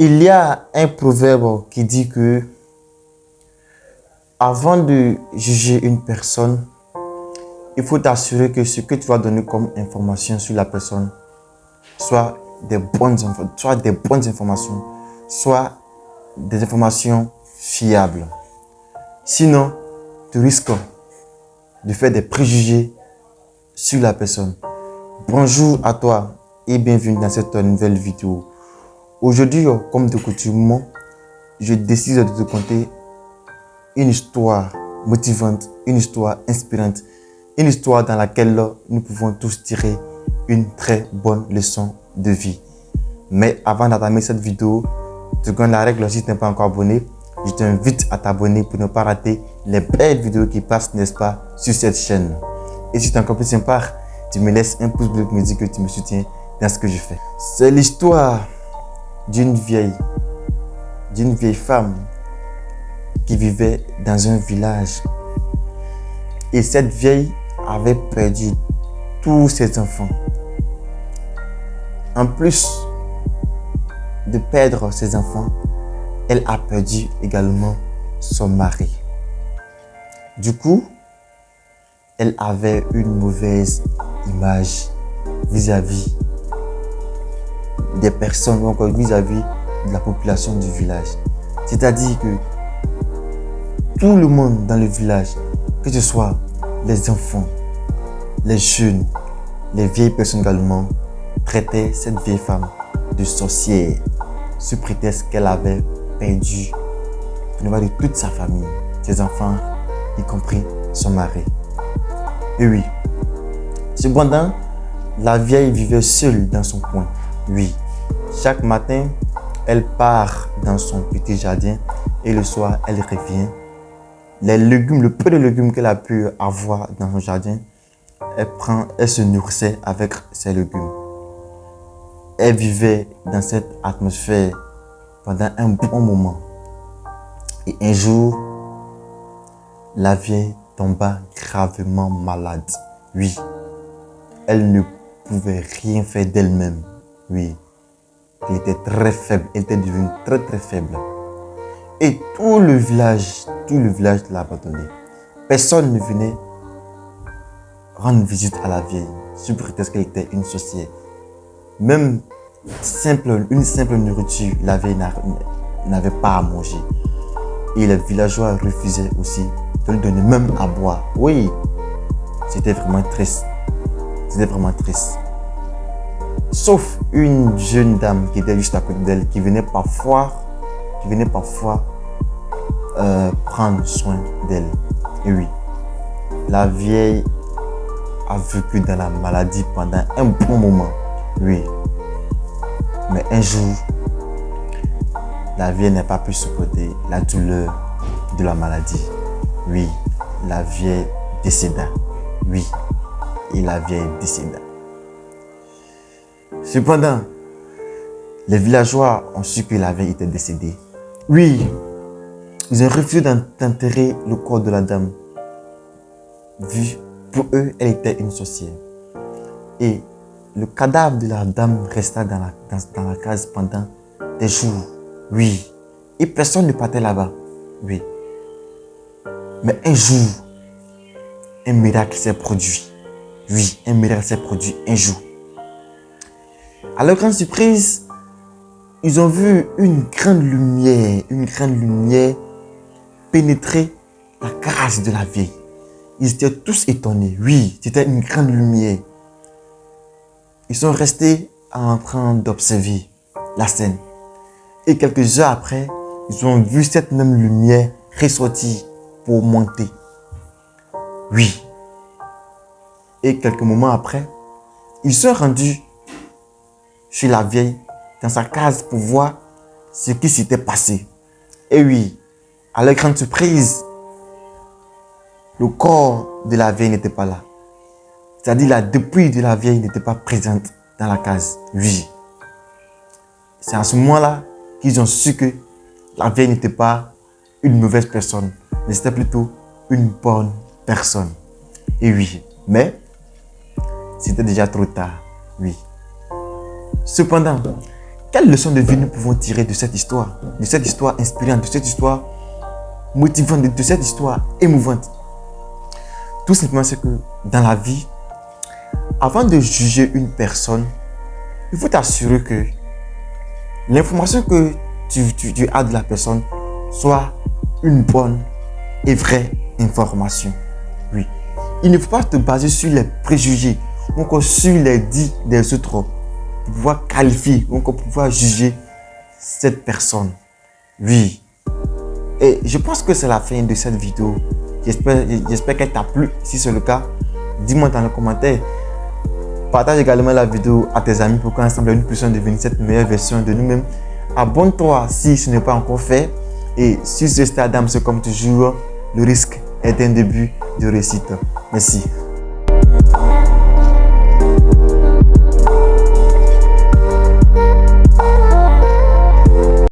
Il y a un proverbe qui dit que avant de juger une personne, il faut t'assurer que ce que tu vas donner comme information sur la personne soit des bonnes informations, soit des informations fiables. Sinon, tu risques de faire des préjugés sur la personne. Bonjour à toi et bienvenue dans cette nouvelle vidéo. Aujourd'hui, comme de coutume, je décide de te conter une histoire motivante, une histoire inspirante, une histoire dans laquelle nous pouvons tous tirer une très bonne leçon de vie. Mais avant d'entamer cette vidéo, tu connais la règle, si tu n'es pas encore abonné, je t'invite à t'abonner pour ne pas rater les belles vidéos qui passent, n'est-ce pas, sur cette chaîne. Et si tu es encore plus sympa, tu me laisses un pouce bleu pour me dire que tu me soutiens dans ce que je fais. C'est l'histoire d'une vieille femme qui vivait dans un village. Et cette vieille avait perdu tous ses enfants. En plus de perdre ses enfants, elle a perdu également son mari. Du coup, elle avait une mauvaise image vis-à-vis des personnes ou encore vis-à-vis de la population du village. C'est-à-dire que tout le monde dans le village, que ce soit les enfants, les jeunes, les vieilles personnes également, traitaient cette vieille femme de sorcière sous prétexte qu'elle avait perdu de toute sa famille, ses enfants, y compris son mari. Et oui, cependant, la vieille vivait seule dans son coin. Oui, chaque matin, elle part dans son petit jardin et le soir, elle revient. Les légumes, le peu de légumes qu'elle a pu avoir dans son jardin, elle se nourrissait avec ces légumes. Elle vivait dans cette atmosphère pendant un bon moment. Et un jour, la vieille tomba gravement malade. Oui, elle ne pouvait rien faire d'elle-même. Oui, elle était très faible, elle était devenue très faible. Et tout le village l'a abandonnée. Personne ne venait rendre visite à la vieille, sous prétexte qu'elle était une sorcière. Même une simple nourriture, la vieille n'avait pas à manger. Et les villageois refusaient aussi de lui donner même à boire. Oui, c'était vraiment triste. C'était vraiment triste. Sauf une jeune dame qui était juste à côté d'elle, qui venait parfois prendre soin d'elle. Et oui, la vieille a vécu dans la maladie pendant un bon moment. Oui. Mais un jour, la vieille n'a pas pu supporter la douleur de la maladie. Oui, la vieille décéda. Oui, et la vieille décéda. Cependant, les villageois ont su que la vieille était décédée. Oui, ils ont refusé d'enterrer le corps de la dame. Vu, pour eux, elle était une sorcière. Et le cadavre de la dame resta dans la case pendant des jours. Oui. Et personne ne partait là-bas. Oui. Mais un jour, un miracle s'est produit. Oui, un miracle s'est produit un jour. À leur grande surprise, ils ont vu une grande lumière pénétrer la case de la vieille. Ils étaient tous étonnés. Oui, c'était une grande lumière. Ils sont restés en train d'observer la scène. Et quelques heures après, ils ont vu cette même lumière ressortir pour monter. Oui. Et quelques moments après, ils sont rendus chez la vieille dans sa case pour voir ce qui s'était passé. Et oui, à leur grande surprise, le corps de la vieille n'était pas là. C'est-à-dire la dépouille de la vieille n'était pas présente dans la case. Oui. C'est à ce moment-là qu'ils ont su que la vieille n'était pas une mauvaise personne, mais c'était plutôt une bonne personne. Et oui, mais c'était déjà trop tard. Oui. Cependant, quelle leçon de vie nous pouvons tirer de cette histoire inspirante, de cette histoire motivante, de cette histoire émouvante? Tout simplement, c'est que dans la vie, avant de juger une personne, il faut t'assurer que l'information que tu as de la personne soit une bonne et vraie information. Oui. Il ne faut pas te baser sur les préjugés ou encore sur les dits des autres pour pouvoir qualifier ou encore pour pouvoir juger cette personne. Oui. Et je pense que c'est la fin de cette vidéo. J'espère qu'elle t'a plu. Si c'est le cas, dis-moi dans les commentaires. Partage également la vidéo à tes amis pour qu'ensemble nous puissions devenir cette meilleure version de nous-mêmes. Abonne-toi si ce n'est pas encore fait. Et sur ce stade, c'est comme toujours, le risque est un début de réussite. Merci.